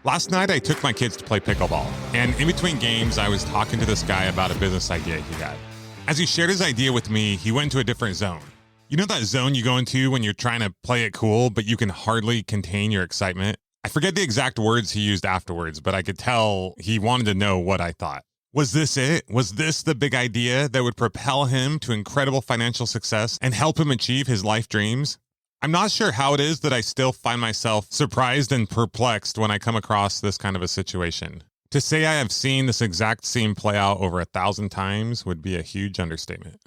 Last night, I took my kids to play pickleball, and in between games, I was talking to this guy about a business idea he had. As he shared his idea with me, he went into a different zone. You know that zone you go into when you're trying to play it cool, but you can hardly contain your excitement? I forget the exact words he used afterwards, but I could tell he wanted to know what I thought. Was this it? Was this the big idea that would propel him to incredible financial success and help him achieve his life dreams? I'm not sure how it is that I still find myself surprised and perplexed when I come across this kind of a situation. To say I have seen this exact scene play out over 1,000 times would be a huge understatement.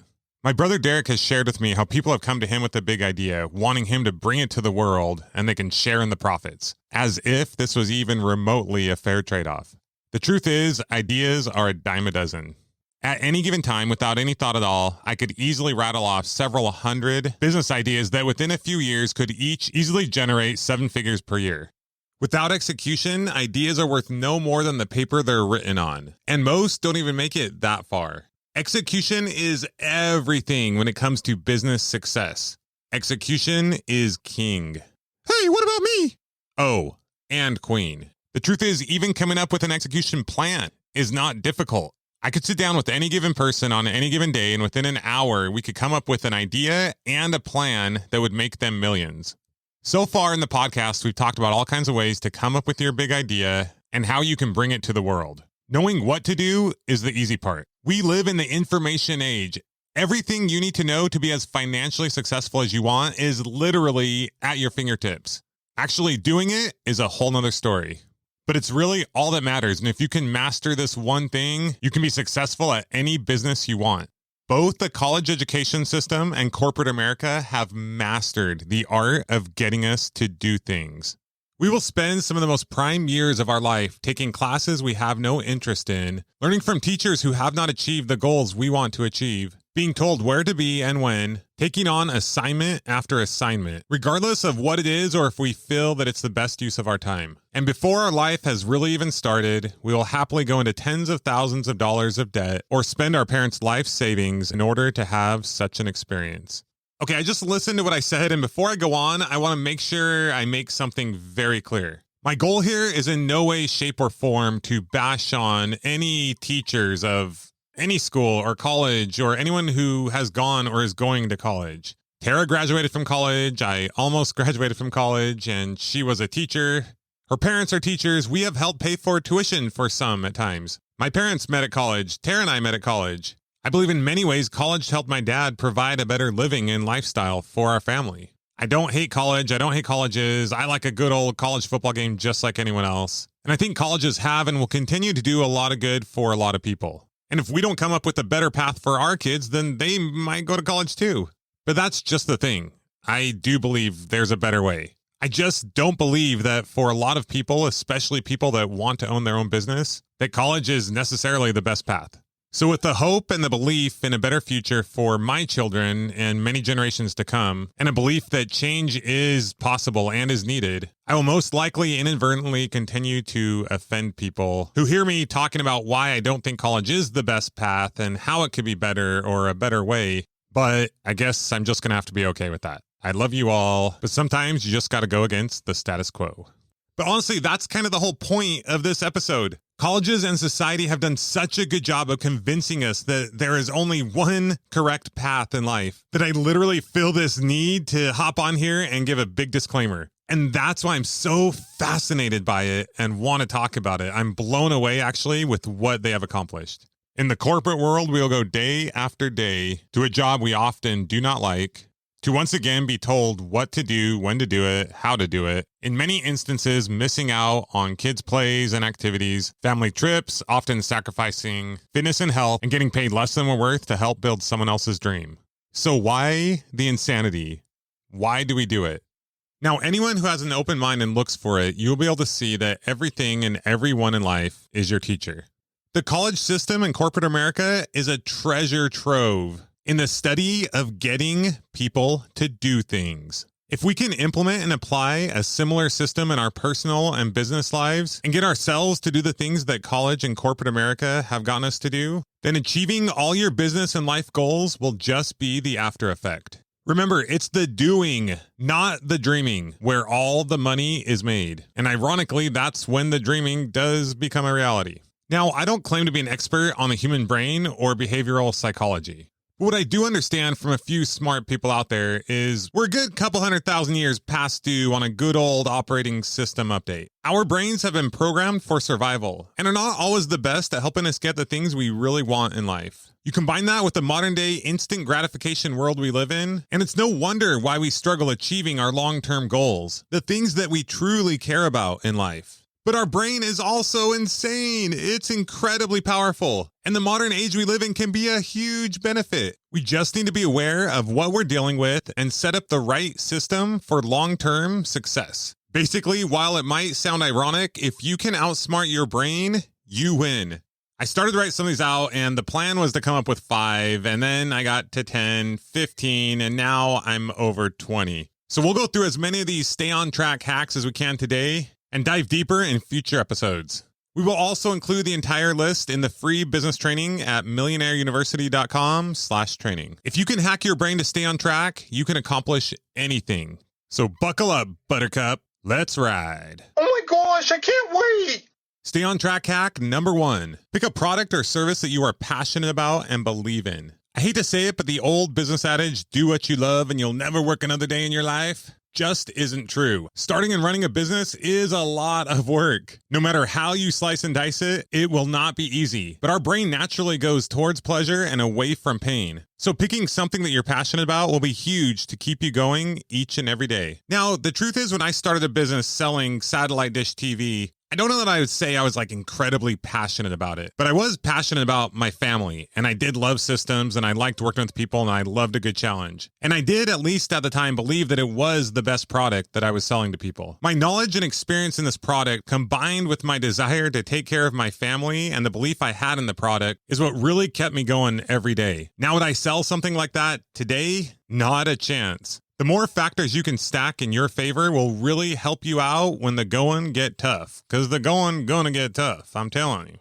My brother Derek has shared with me how people have come to him with a big idea, wanting him to bring it to the world and they can share in the profits, as if this was even remotely a fair trade-off. The truth is, ideas are a dime a dozen. At any given time, without any thought at all, I could easily rattle off several hundred business ideas that within a few years could each easily generate 7 figures per year. Without execution, ideas are worth no more than the paper they're written on, and most don't even make it that far. Execution is everything when it comes to business success. Execution is king. Hey, what about me? Oh, and queen. The truth is, even coming up with an execution plan is not difficult. I could sit down with any given person on any given day, and within an hour, we could come up with an idea and a plan that would make them millions. So far in the podcast, we've talked about all kinds of ways to come up with your big idea and how you can bring it to the world. Knowing what to do is the easy part. We live in the information age. Everything you need to know to be as financially successful as you want is literally at your fingertips. Actually doing it is a whole nother story. But it's really all that matters, and if you can master this one thing, you can be successful at any business you want. Both the college education system and corporate America have mastered the art of getting us to do things. We will spend some of the most prime years of our life taking classes we have no interest in, learning from teachers who have not achieved the goals we want to achieve, being told where to be and when, taking on assignment after assignment, regardless of what it is or if we feel that it's the best use of our time. And before our life has really even started, we will happily go into tens of thousands of dollars of debt or spend our parents' life savings in order to have such an experience. Okay, I just listened to what I said, and before I go on, I want to make sure I make something very clear. My goal here is in no way, shape, or form to bash on any teachers of any school or college or anyone who has gone or is going to college. Tara graduated from college. I almost graduated from college, and she was a teacher. Her parents are teachers. We have helped pay for tuition for some at times. My parents met at college. Tara and I met at college. I believe in many ways college helped my dad provide a better living and lifestyle for our family. I don't hate college. I don't hate colleges. I like a good old college football game just like anyone else. And I think colleges have and will continue to do a lot of good for a lot of people. And if we don't come up with a better path for our kids, then they might go to college too. But that's just the thing. I do believe there's a better way. I just don't believe that for a lot of people, especially people that want to own their own business, that college is necessarily the best path. So with the hope and the belief in a better future for my children and many generations to come, and a belief that change is possible and is needed, I will most likely inadvertently continue to offend people who hear me talking about why I don't think college is the best path and how it could be better or a better way. But I guess I'm just going to have to be okay with that. I love you all, but sometimes you just got to go against the status quo. But honestly, that's kind of the whole point of this episode. Colleges and society have done such a good job of convincing us that there is only one correct path in life that I literally feel this need to hop on here and give a big disclaimer. And that's why I'm so fascinated by it and want to talk about it. I'm blown away, actually, with what they have accomplished. In the corporate world, we'll go day after day to a job we often do not like, to once again be told what to do, when to do it, how to do it. In many instances, missing out on kids' plays and activities, family trips, often sacrificing fitness and health, and getting paid less than we're worth to help build someone else's dream. So why the insanity? Why do we do it? Now, anyone who has an open mind and looks for it, you'll be able to see that everything and everyone in life is your teacher. The college system in corporate America is a treasure trove in the study of getting people to do things. If we can implement and apply a similar system in our personal and business lives and get ourselves to do the things that college and corporate America have gotten us to do, then achieving all your business and life goals will just be the after effect. Remember, it's the doing, not the dreaming, where all the money is made. And ironically, that's when the dreaming does become a reality. Now, I don't claim to be an expert on the human brain or behavioral psychology. But what I do understand from a few smart people out there is we're a good couple 100,000 years past due on a good old operating system update. Our brains have been programmed for survival and are not always the best at helping us get the things we really want in life. You combine that with the modern day instant gratification world we live in, and it's no wonder why we struggle achieving our long-term goals, the things that we truly care about in life. But our brain is also insane. It's incredibly powerful. And the modern age we live in can be a huge benefit. We just need to be aware of what we're dealing with and set up the right system for long-term success. Basically, while it might sound ironic, if you can outsmart your brain, you win. I started to write some of these out, and the plan was to come up with 5, and then I got to 10, 15, and now I'm over 20. So we'll go through as many of these stay on track hacks as we can today and dive deeper in future episodes. We will also include the entire list in the free business training at millionaireuniversity.com/training. If you can hack your brain to stay on track, you can accomplish anything. So buckle up, Buttercup. Let's ride. Oh my gosh, I can't wait. Stay on track hack number 1. Pick a product or service that you are passionate about and believe in. I hate to say it, but the old business adage, do what you love and you'll never work another day in your life, just isn't true. Starting and running a business is a lot of work. No matter how you slice and dice it, it will not be easy. But our brain naturally goes towards pleasure and away from pain. So picking something that you're passionate about will be huge to keep you going each and every day. Now, the truth is when I started a business selling satellite dish TV, I don't know that I would say I was like incredibly passionate about it, but I was passionate about my family and I did love systems and I liked working with people and I loved a good challenge. And I did, at least at the time, believe that it was the best product that I was selling to people. My knowledge and experience in this product combined with my desire to take care of my family and the belief I had in the product is what really kept me going every day. Now, would I sell something like that today? Not a chance. The more factors you can stack in your favor will really help you out when the going get tough. Because the going gonna get tough. I'm telling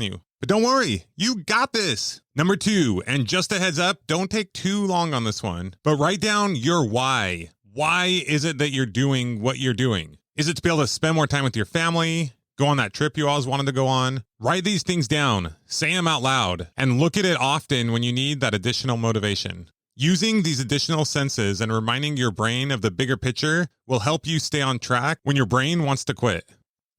you. But don't worry, you got this. Number 2, and just a heads up, don't take too long on this one, but write down your why. Why is it that you're doing what you're doing? Is it to be able to spend more time with your family? Go on that trip you always wanted to go on? Write these things down, say them out loud, and look at it often when you need that additional motivation. Using these additional senses and reminding your brain of the bigger picture will help you stay on track when your brain wants to quit.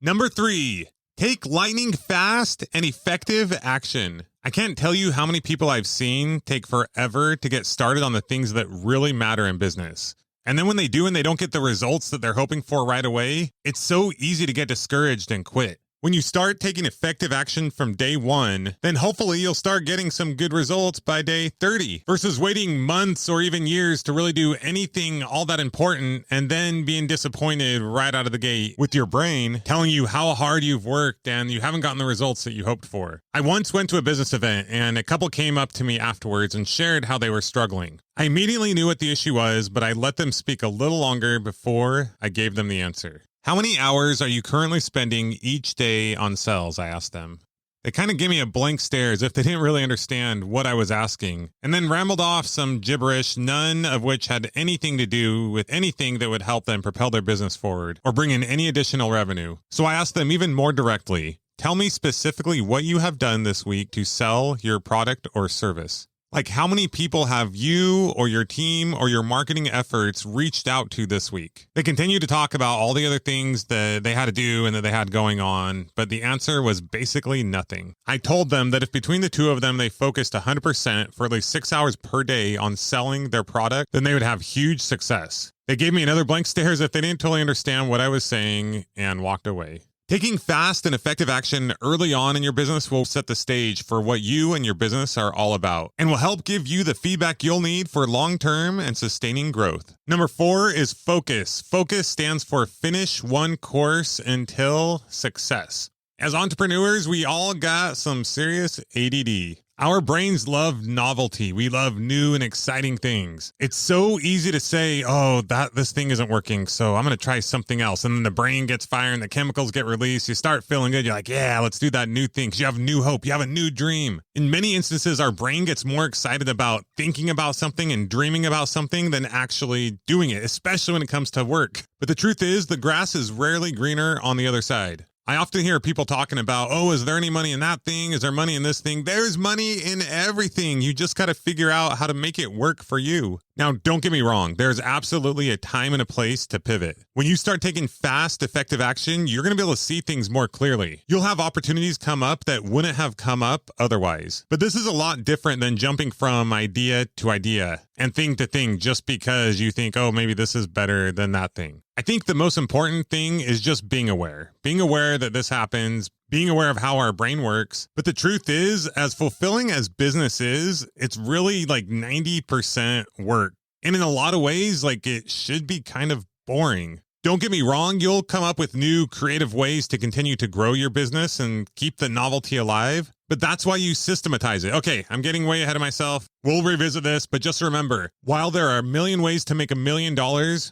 Number 3, take lightning fast and effective action. I can't tell you how many people I've seen take forever to get started on the things that really matter in business. And then when they do and they don't get the results that they're hoping for right away, it's so easy to get discouraged and quit. When you start taking effective action from day 1, then hopefully you'll start getting some good results by day 30 versus waiting months or even years to really do anything all that important and then being disappointed right out of the gate with your brain telling you how hard you've worked and you haven't gotten the results that you hoped for. I once went to a business event and a couple came up to me afterwards and shared how they were struggling. I immediately knew what the issue was, but I let them speak a little longer before I gave them the answer. How many hours are you currently spending each day on sales? I asked them. They kind of gave me a blank stare as if they didn't really understand what I was asking, and then rambled off some gibberish, none of which had anything to do with anything that would help them propel their business forward or bring in any additional revenue. So I asked them even more directly, tell me specifically what you have done this week to sell your product or service. Like how many people have you or your team or your marketing efforts reached out to this week? They continued to talk about all the other things that they had to do and that they had going on, but the answer was basically nothing. I told them that if between the two of them they focused 100% for at least 6 hours per day on selling their product, then they would have huge success. They gave me another blank stare as if they didn't totally understand what I was saying and walked away. Taking fast and effective action early on in your business will set the stage for what you and your business are all about and will help give you the feedback you'll need for long-term and sustaining growth. Number 4 is focus. Focus stands for finish one course until success. As entrepreneurs, we all got some serious ADD. Our brains love novelty. We love new and exciting things. It's so easy to say, oh, this thing isn't working, so I'm going to try something else. And then the brain gets firing, the chemicals get released, you start feeling good. You're like, yeah, let's do that new thing. 'Cause you have new hope. You have a new dream. In many instances, our brain gets more excited about thinking about something and dreaming about something than actually doing it, especially when it comes to work. But the truth is, the grass is rarely greener on the other side. I often hear people talking about, oh, is there any money in that thing? Is there money in this thing? There's money in everything. You just got to figure out how to make it work for you. Now, don't get me wrong. There's absolutely a time and a place to pivot. When you start taking fast, effective action, you're going to be able to see things more clearly. You'll have opportunities come up that wouldn't have come up otherwise. But this is a lot different than jumping from idea to idea and thing to thing just because you think, oh, maybe this is better than that thing. I think the most important thing is just being aware that this happens, being aware of how our brain works. But the truth is, as fulfilling as business is, it's really like 90% work. And in a lot of ways, like it should be kind of boring. Don't get me wrong, you'll come up with new creative ways to continue to grow your business and keep the novelty alive. But that's why you systematize it. Okay, I'm getting way ahead of myself. We'll revisit this, but just remember, while there are a million ways to make $1 million,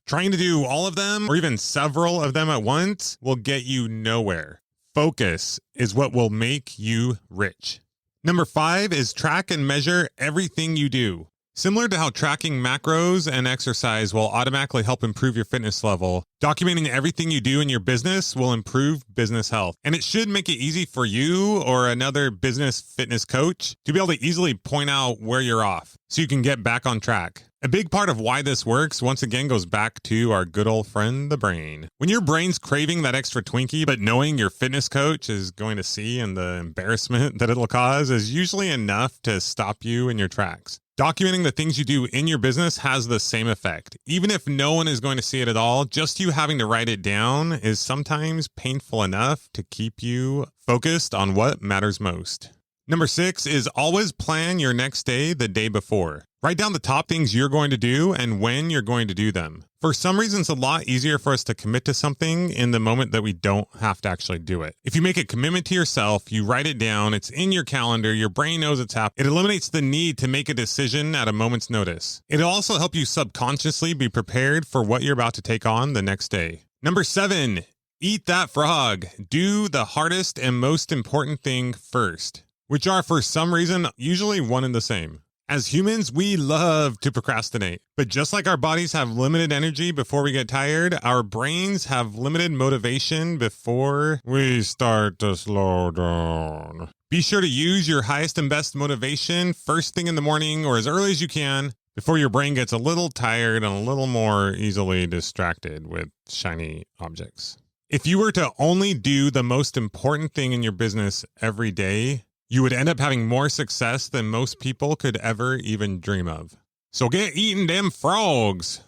trying to do all of them or even several of them at once will get you nowhere. Focus is what will make you rich. Number 5 is track and measure everything you do. Similar to how tracking macros and exercise will automatically help improve your fitness level, documenting everything you do in your business will improve business health. And it should make it easy for you or another business fitness coach to be able to easily point out where you're off so you can get back on track. A big part of why this works, once again, goes back to our good old friend, the brain. When your brain's craving that extra Twinkie, but knowing your fitness coach is going to see and the embarrassment that it'll cause is usually enough to stop you in your tracks. Documenting the things you do in your business has the same effect. Even if no one is going to see it at all, just you having to write it down is sometimes painful enough to keep you focused on what matters most. Number 6 is always plan your next day the day before. Write down the top things you're going to do and when you're going to do them. For some reason, it's a lot easier for us to commit to something in the moment that we don't have to actually do it. If you make a commitment to yourself, you write it down, it's in your calendar, your brain knows it's happening. It eliminates the need to make a decision at a moment's notice. It'll also help you subconsciously be prepared for what you're about to take on the next day. Number 7, eat that frog. Do the hardest and most important thing first, which are for some reason usually one and the same. As humans, we love to procrastinate, but just like our bodies have limited energy before we get tired, our brains have limited motivation before we start to slow down. Be sure to use your highest and best motivation first thing in the morning or as early as you can before your brain gets a little tired and a little more easily distracted with shiny objects. If you were to only do the most important thing in your business every day, you would end up having more success than most people could ever even dream of. So get eating them frogs.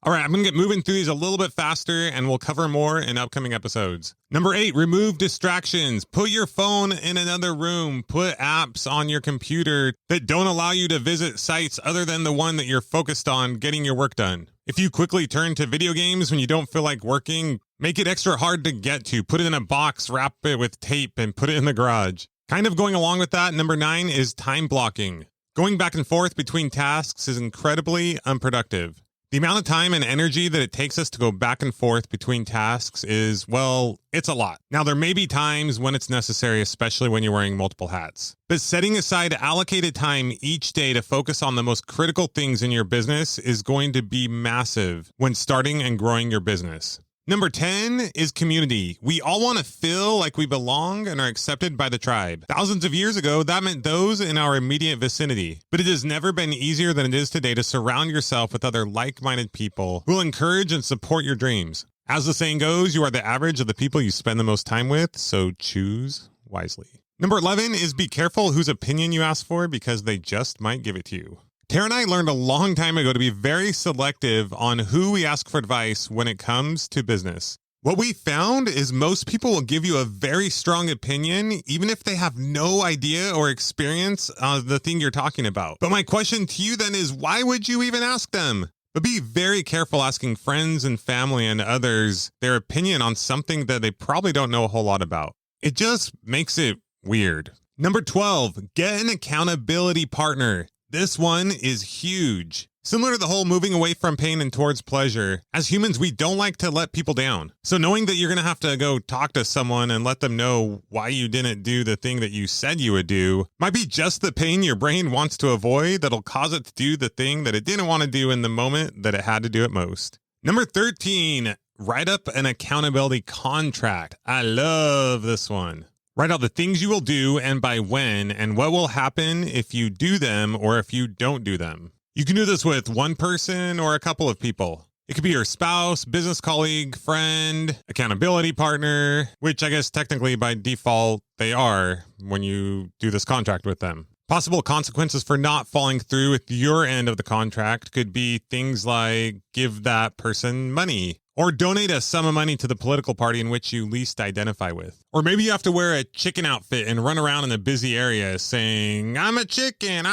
All right, I'm going to get moving through these a little bit faster and we'll cover more in upcoming episodes. Number 8, remove distractions. Put your phone in another room. Put apps on your computer that don't allow you to visit sites other than the one that you're focused on getting your work done. If you quickly turn to video games when you don't feel like working, make it extra hard to get to. Put it in a box, wrap it with tape, and put it in the garage. Kind of going along with that, number 9 is time blocking. Going back and forth between tasks is incredibly unproductive. The amount of time and energy that it takes us to go back and forth between tasks is, well, it's a lot. Now, there may be times when it's necessary, especially when you're wearing multiple hats. But setting aside allocated time each day to focus on the most critical things in your business is going to be massive when starting and growing your business. Number 10 is community. We all want to feel like we belong and are accepted by the tribe. Thousands of years ago, that meant those in our immediate vicinity. But it has never been easier than it is today to surround yourself with other like-minded people who will encourage and support your dreams. As the saying goes, you are the average of the people you spend the most time with, so choose wisely. Number 11 is be careful whose opinion you ask for because they just might give it to you. Tara and I learned a long time ago to be very selective on who we ask for advice when it comes to business. What we found is most people will give you a very strong opinion, even if they have no idea or experience of the thing you're talking about. But my question to you then is, why would you even ask them? But be very careful asking friends and family and others their opinion on something that they probably don't know a whole lot about. It just makes it weird. Number 12, get an accountability partner. This one is huge. Similar to the whole moving away from pain and towards pleasure, as humans, we don't like to let people down. So knowing that you're going to have to go talk to someone and let them know why you didn't do the thing that you said you would do might be just the pain your brain wants to avoid that'll cause it to do the thing that it didn't want to do in the moment that it had to do it most. Number 13, write up an accountability contract. I love this one. Write out the things you will do and by when, and what will happen if you do them or if you don't do them. You can do this with one person or a couple of people. It could be your spouse, business colleague, friend, accountability partner, which I guess technically by default they are when you do this contract with them. Possible consequences for not following through with your end of the contract could be things like give that person money, or donate a sum of money to the political party in which you least identify with. Or maybe you have to wear a chicken outfit and run around in a busy area saying, I'm a chicken,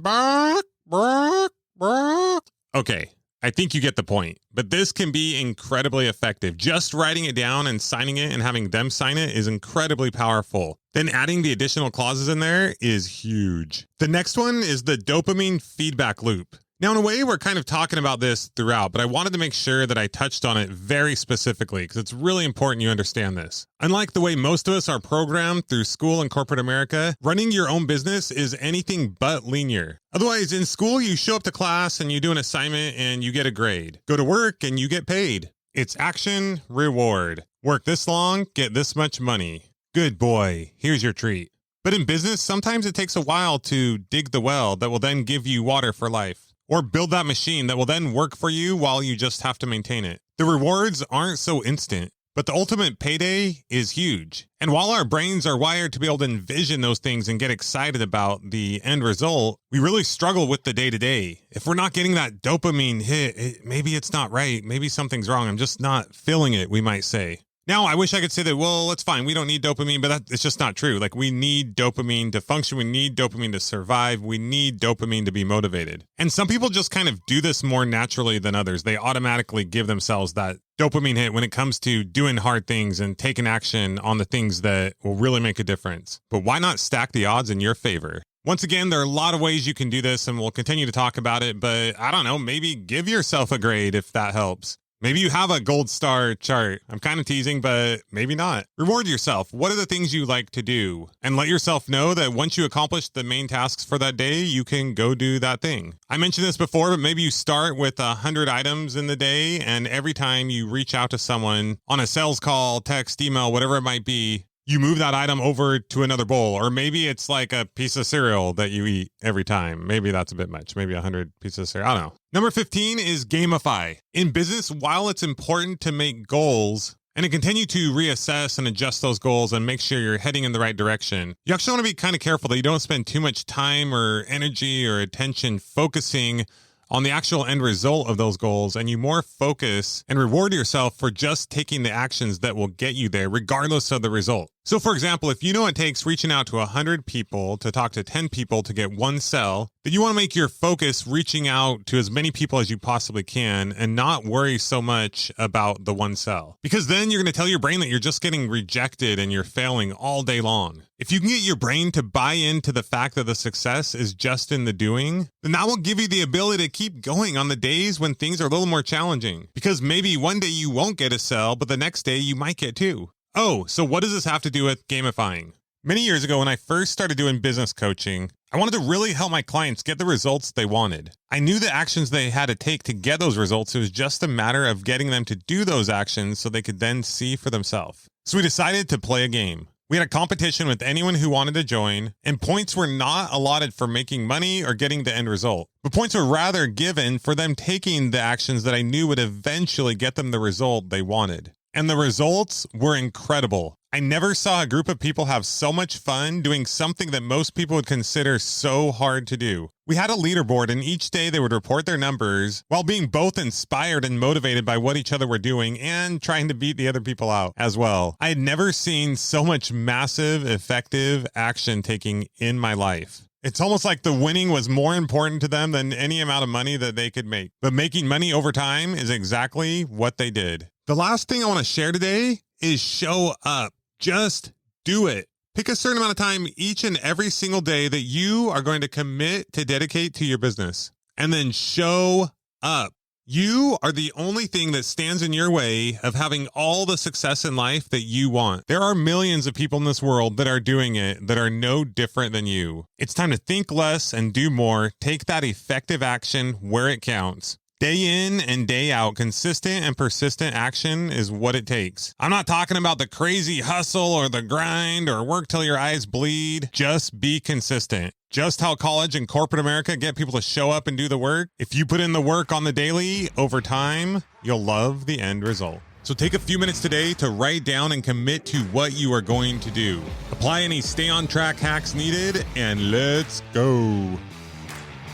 bark, bark, bark. Okay, I think you get the point. But this can be incredibly effective. Just writing it down and signing it and having them sign it is incredibly powerful. Then adding the additional clauses in there is huge. The next one is the dopamine feedback loop. Now, in a way, we're kind of talking about this throughout, but I wanted to make sure that I touched on it very specifically because it's really important you understand this. Unlike the way most of us are programmed through school and corporate America, running your own business is anything but linear. Otherwise, in school, you show up to class and you do an assignment and you get a grade. Go to work and you get paid. It's action, reward. Work this long, get this much money. Good boy, here's your treat. But in business, sometimes it takes a while to dig the well that will then give you water for life. Or build that machine that will then work for you while you just have to maintain it. The rewards aren't so instant, but the ultimate payday is huge. And while our brains are wired to be able to envision those things and get excited about the end result, we really struggle with the day-to-day. If we're not getting that dopamine hit, maybe it's not right. Maybe something's wrong. I'm just not feeling it, we might say. Now, I wish I could say that, well, it's fine. We don't need dopamine, but it's just not true. Like, we need dopamine to function. We need dopamine to survive. We need dopamine to be motivated. And some people just kind of do this more naturally than others. They automatically give themselves that dopamine hit when it comes to doing hard things and taking action on the things that will really make a difference. But why not stack the odds in your favor? Once again, there are a lot of ways you can do this, and we'll continue to talk about it, but I don't know, maybe give yourself a grade if that helps. Maybe you have a gold star chart. I'm kind of teasing, but maybe not. Reward yourself. What are the things you like to do? And let yourself know that once you accomplish the main tasks for that day, you can go do that thing. I mentioned this before, but maybe you start with 100 items in the day, and every time you reach out to someone on a sales call, text, email, whatever it might be, you move that item over to another bowl. Or maybe it's like a piece of cereal that you eat every time. Maybe that's a bit much. Maybe 100 pieces of cereal. I don't know. Number 15 is gamify. In business, while it's important to make goals and to continue to reassess and adjust those goals and make sure you're heading in the right direction, you actually want to be kind of careful that you don't spend too much time or energy or attention focusing on the actual end result of those goals, and you more focus and reward yourself for just taking the actions that will get you there regardless of the result. So for example, if you know it takes reaching out to 100 people to talk to 10 people to get one sale, then you want to make your focus reaching out to as many people as you possibly can and not worry so much about the one sell. Because then you're going to tell your brain that you're just getting rejected and you're failing all day long. If you can get your brain to buy into the fact that the success is just in the doing, then that will give you the ability to keep going on the days when things are a little more challenging. Because maybe one day you won't get a sell, but the next day you might get two. Oh, so what does this have to do with gamifying? Many years ago, when I first started doing business coaching, I wanted to really help my clients get the results they wanted. I knew the actions they had to take to get those results. It was just a matter of getting them to do those actions so they could then see for themselves. So we decided to play a game. We had a competition with anyone who wanted to join, and points were not allotted for making money or getting the end result. But points were rather given for them taking the actions that I knew would eventually get them the result they wanted. And the results were incredible. I never saw a group of people have so much fun doing something that most people would consider so hard to do. We had a leaderboard, and each day they would report their numbers while being both inspired and motivated by what each other were doing and trying to beat the other people out as well. I had never seen so much massive, effective action taking in my life. It's almost like the winning was more important to them than any amount of money that they could make. But making money over time is exactly what they did. The last thing I want to share today is show up. Just do it. Pick a certain amount of time each and every single day that you are going to commit to dedicate to your business, and then show up. You are the only thing that stands in your way of having all the success in life that you want. There are millions of people in this world that are doing it that are no different than you. It's time to think less and do more. Take that effective action where it counts. Day in and day out, consistent and persistent action is what it takes. I'm not talking about the crazy hustle or the grind or work till your eyes bleed. Just be consistent. Just how college and corporate America get people to show up and do the work. If you put in the work on the daily, over time, you'll love the end result. So take a few minutes today to write down and commit to what you are going to do. Apply any stay on track hacks needed, and let's go.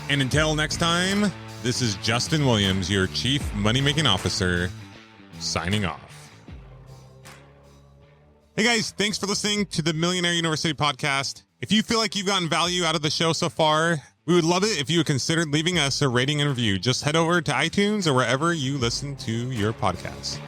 And until next time, this is Justin Williams, your Chief Money-Making Officer, signing off. Hey guys, thanks for listening to the Millionaire University podcast. If you feel like you've gotten value out of the show so far, we would love it if you would consider leaving us a rating and review. Just head over to iTunes or wherever you listen to your podcasts.